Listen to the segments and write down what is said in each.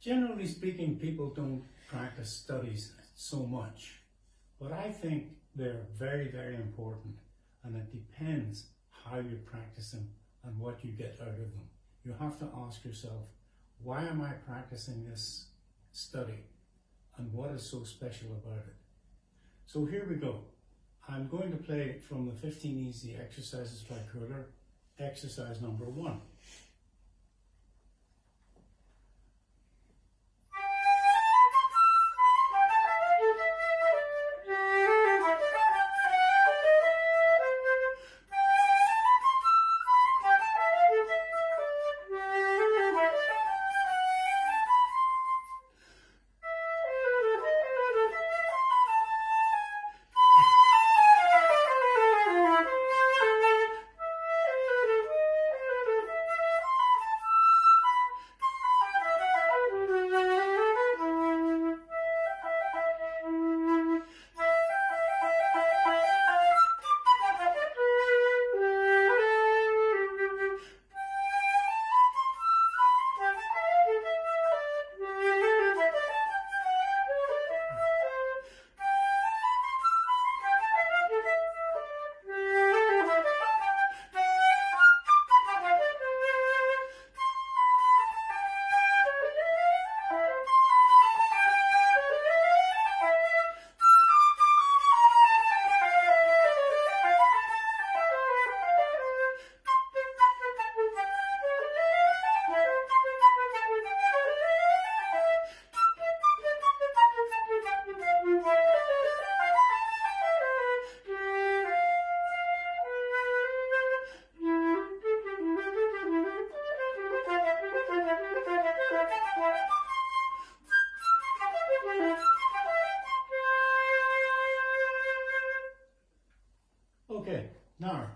Generally speaking, people don't practice studies so much, but I think they're very, very important, and it depends how you practice them and what you get out of them. You have to ask yourself, why am I practicing this study, and what is so special about it? So here we go. I'm going to play from the 15 Easy Exercises by Cuore'D'Artista, exercise number 1. Okay, now,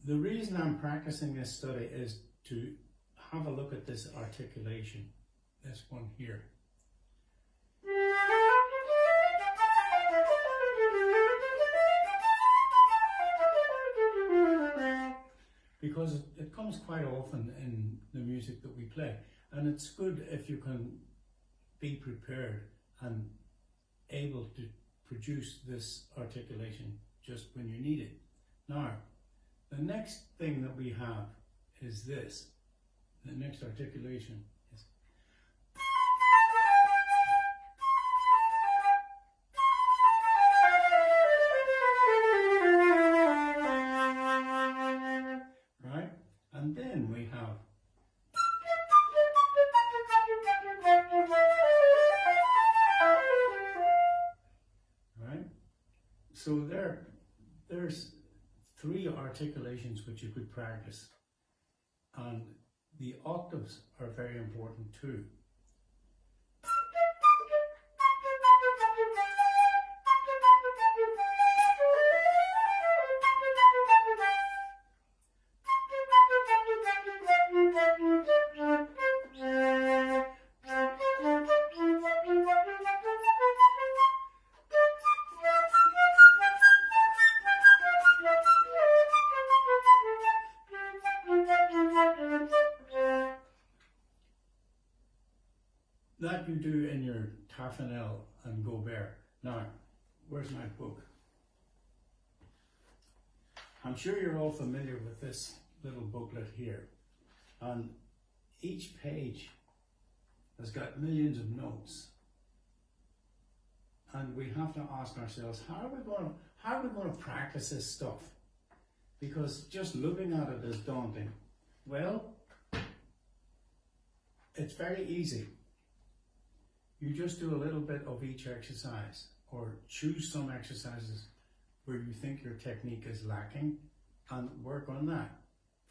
the reason I'm practicing this study is to have a look at this articulation, this one here. Because it comes quite often in the music that we play, and it's good if you can be prepared and able to produce this articulation just when you need it. Now, the next thing that we have is this. The next articulation is right, and then we have so there's 3 articulations which you could practice, and the octaves are very important too. That you do in your Tafanel and Gobert. Now, where's my book? I'm sure you're all familiar with this little booklet here. And each page has got millions of notes. And we have to ask ourselves, how are we going to practice this stuff? Because just looking at it is daunting. Well, it's very easy. You just do a little bit of each exercise, or choose some exercises where you think your technique is lacking and work on that.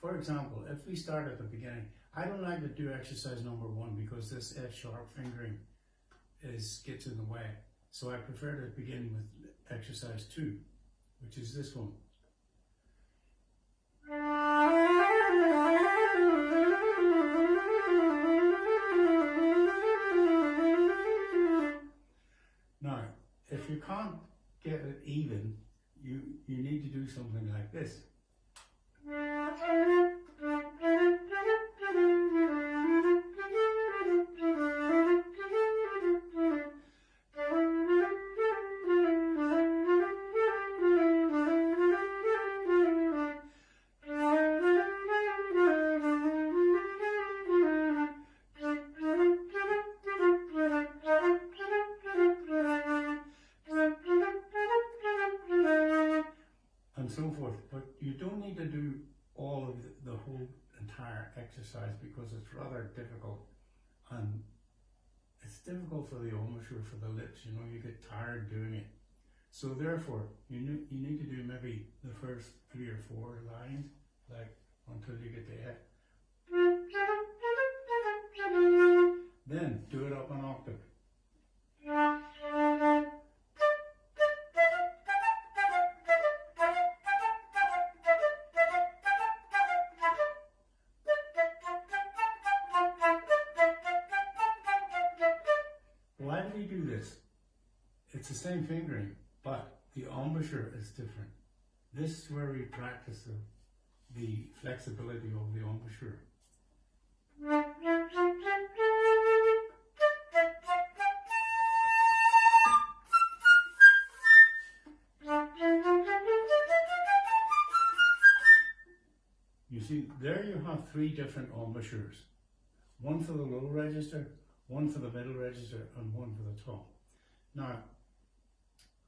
For example, if we start at the beginning, I don't like to do exercise number 1 because this F sharp fingering gets in the way. So I prefer to begin with exercise 2, which is this one. Now, if you can't get it even, you need to do something like this. exercise because it's rather difficult, and it's difficult for the embouchure, for the lips, you know, you get tired doing it. So therefore, you need to do maybe the first 3 or 4 lines, like until you get the F. Then do it up an octave. Why do we do this? It's the same fingering, but the embouchure is different. This is where we practice the flexibility of the embouchure. You see, there you have 3 different embouchures. One for the low register, one for the middle register, and one for the top. Now,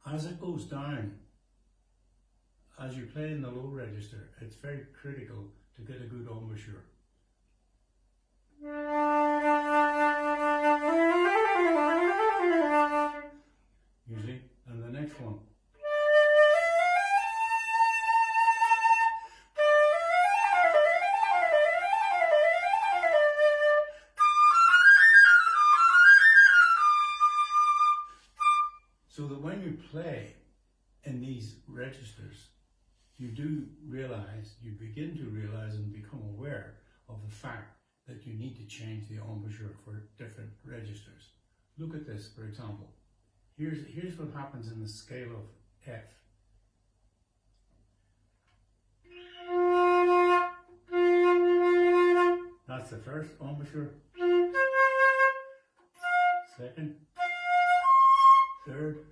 as it goes down, as you play in the low register, it's very critical to get a good embouchure. You see? And the next one. So that when you play in these registers, you do realize, you begin to realize and become aware of the fact that you need to change the embouchure for different registers. Look at this, for example. Here's what happens in the scale of F. That's the first embouchure, second, third.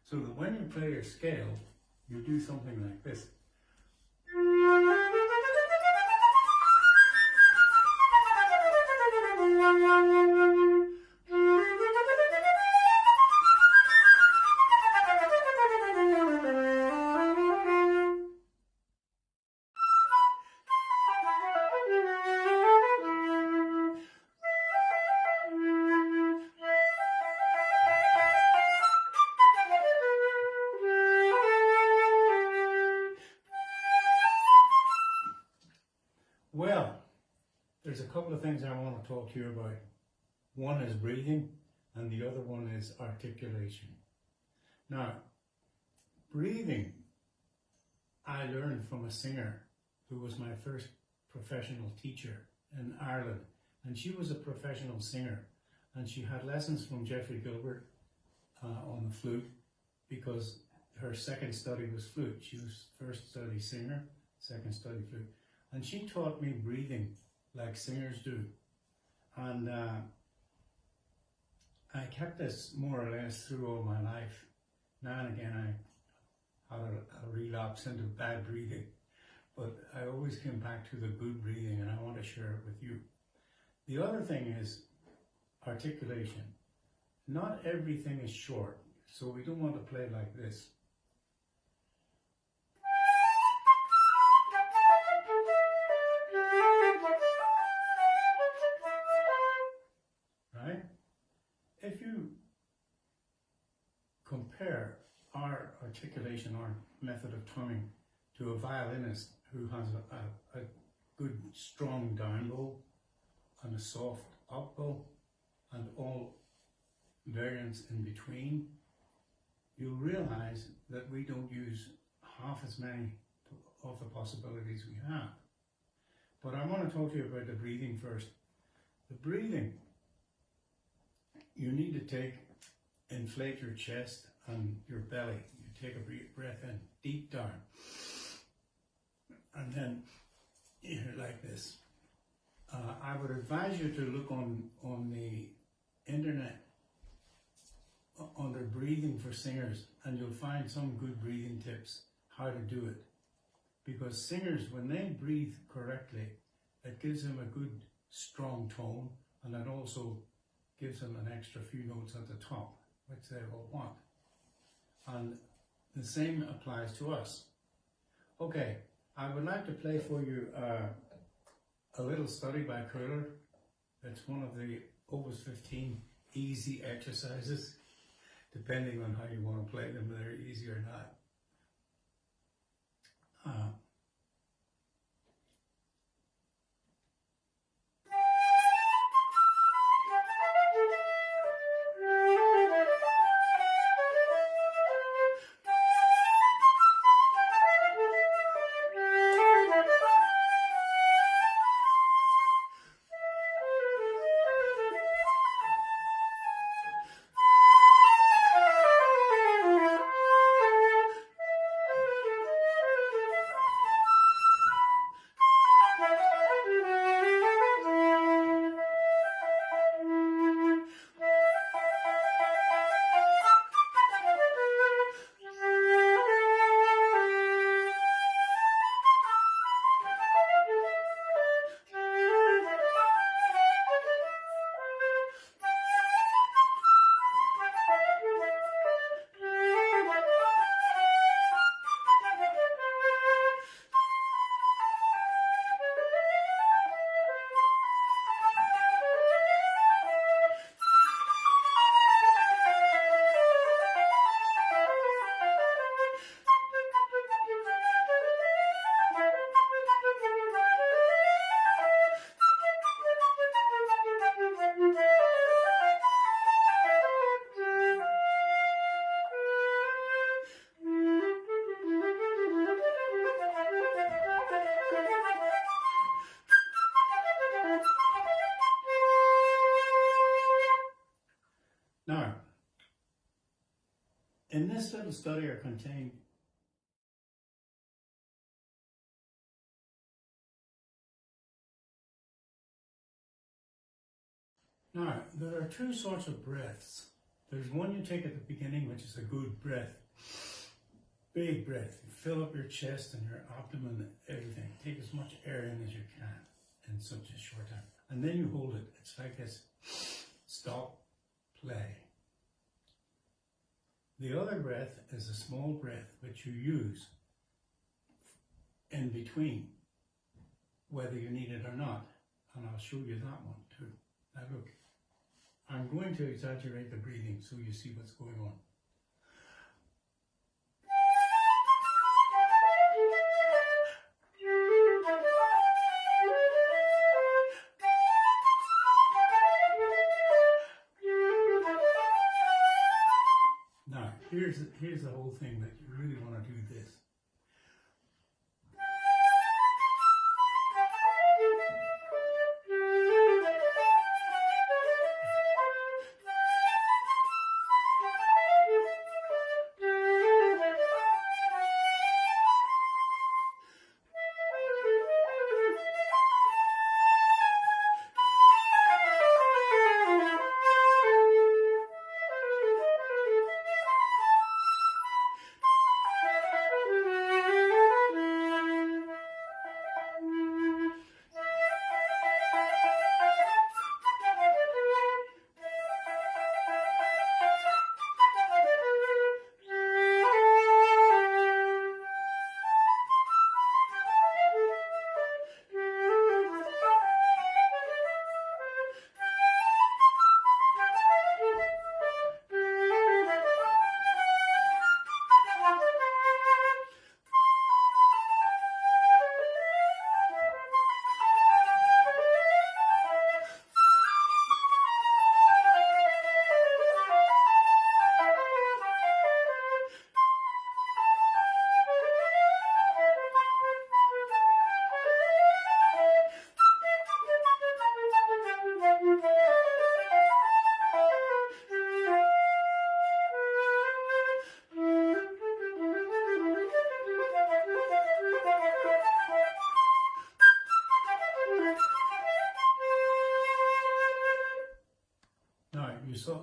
So that when you play your scale, you do something like this. Well, there's a couple of things I want to talk to you about. One is breathing, and the other one is articulation. Now, breathing, I learned from a singer who was my first professional teacher in Ireland, and she was a professional singer, and she had lessons from Jeffrey Gilbert on the flute, because her second study was flute. She was first study singer, second study flute. And she taught me breathing like singers do. And I kept this more or less through all my life. Now and again I had a relapse into bad breathing, but I always came back to the good breathing, and I want to share it with you. The other thing is articulation. Not everything is short, so we don't want to play like this. If you compare our articulation, our method of tonguing, to a violinist who has a good strong down bow and a soft up bow and all variants in between, you'll realize that we don't use half as many of the possibilities we have. But I want to talk to you about the breathing first. The breathing, you need to inflate your chest and your belly. You take a breath in, deep down. And then you're like this. I would advise you to look on the internet under breathing for singers, and you'll find some good breathing tips, how to do it. Because singers, when they breathe correctly, it gives them a good strong tone, and it also gives them an extra few notes at the top, which they will want. And the same applies to us. Okay, I would like to play for you a little study by Curler. It's one of the Opus 15 easy exercises, depending on how you want to play them, whether they're easy or not. Now, in this little study are contained Now, there are two sorts of breaths. There's one you take at the beginning, which is a good breath. Big breath. You fill up your chest and your abdomen, everything. Take as much air in as you can in such a short time. And then you hold it. It's like this. Stop, play. The other breath is a small breath which you use in between, whether you need it or not. And I'll show you that one too. Now look, I'm going to exaggerate the breathing so you see what's going on. Now, here's the whole thing that you really want to do this.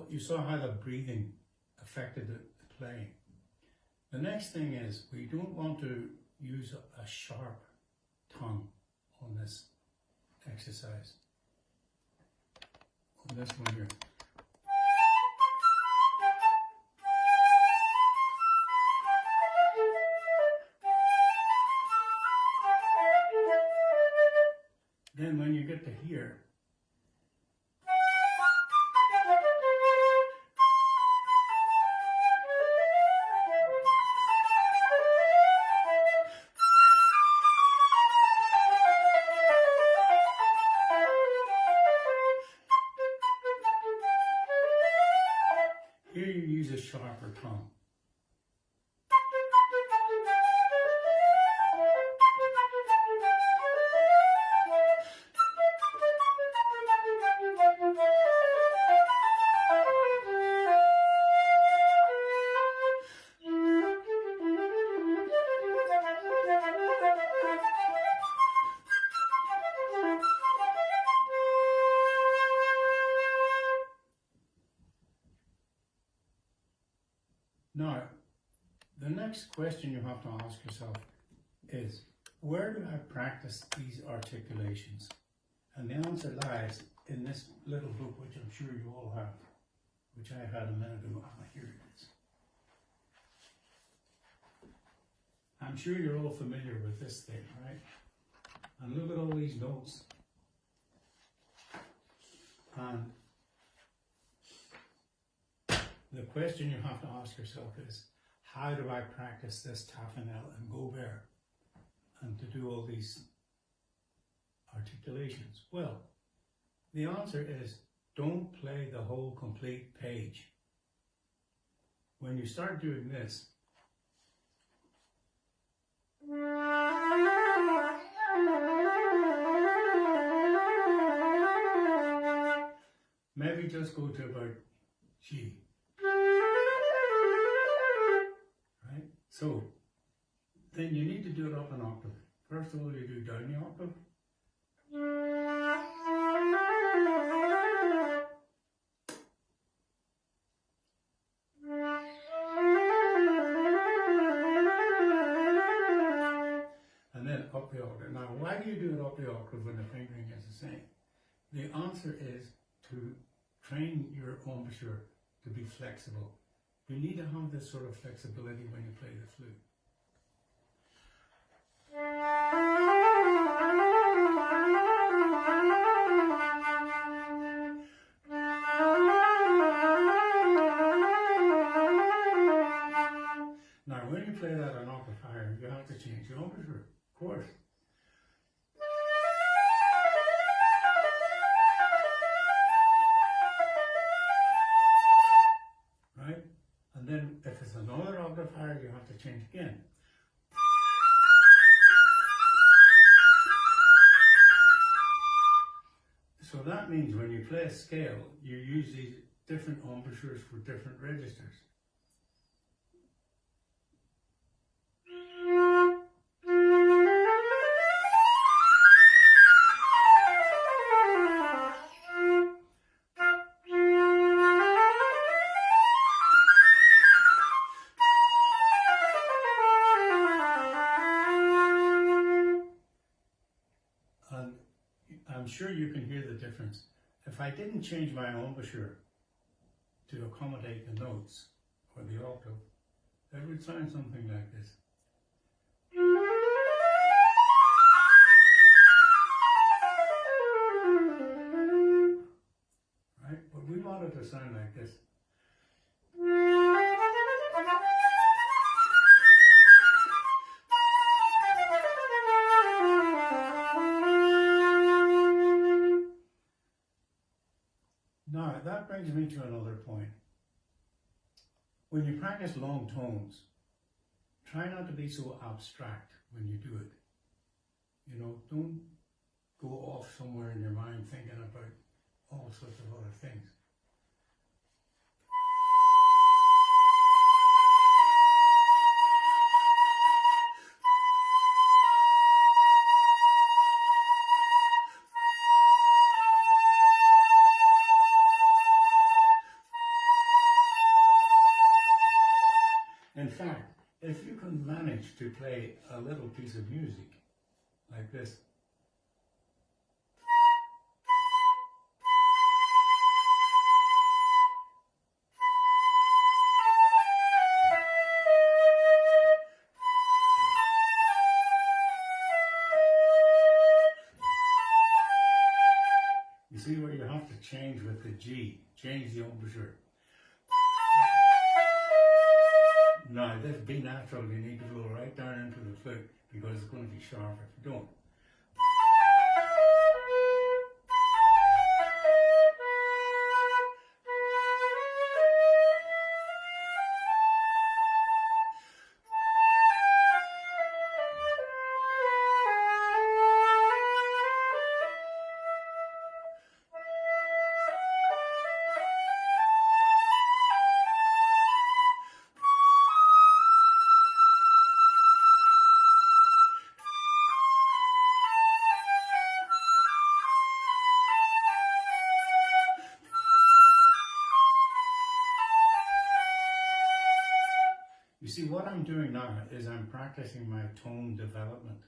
You saw how the breathing affected the playing. The next thing is we don't want to use a sharp tongue on this exercise. On this one here. Then when you get to here, here you use a sharper tongue. Now, the next question you have to ask yourself is, where do I practice these articulations? And the answer lies in this little book, which I'm sure you all have, which I had a minute ago. Ah, here it is. I'm sure you're all familiar with this thing, right? And look at all these notes. And the question you have to ask yourself is, how do I practice this tafanel and gober and to do all these articulations? Well, the answer is, don't play the whole complete page. When you start doing this, maybe just go to about G. Right? So, then you need to do it up an octave. First of all, you do down the octave. And then up the octave. Now, why do you do it up the octave when the fingering is the same? The answer is to train your embouchure to be flexible. You need to have this sort of flexibility when you play the flute. Now, when you play that an octave higher, you have to change your embouchure, of course. Right? And then if it's another octave higher, you have to change again. So that means when you play a scale, you use these different embouchures for different registers. And I'm sure you can hear the difference. If I didn't change my embouchure to accommodate the notes or the octave, it would sound something like this. Right? But we want it to sound like this. Now, that brings me to another point. When you practice long tones, try not to be so abstract when you do it. You know, don't go off somewhere in your mind thinking about all sorts of other things. In fact, if you can manage to play a little piece of music like this, see where you have to change with the G, change the embouchure. Now this B natural, you need to blow right down into the flute because it's going to be sharp if you don't. You see, what I'm doing now is I'm practicing my tone development,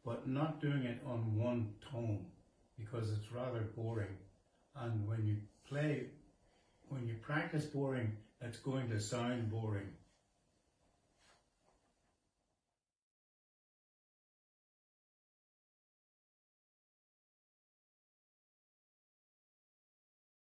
but not doing it on one tone because it's rather boring. And when you practice boring, it's going to sound boring.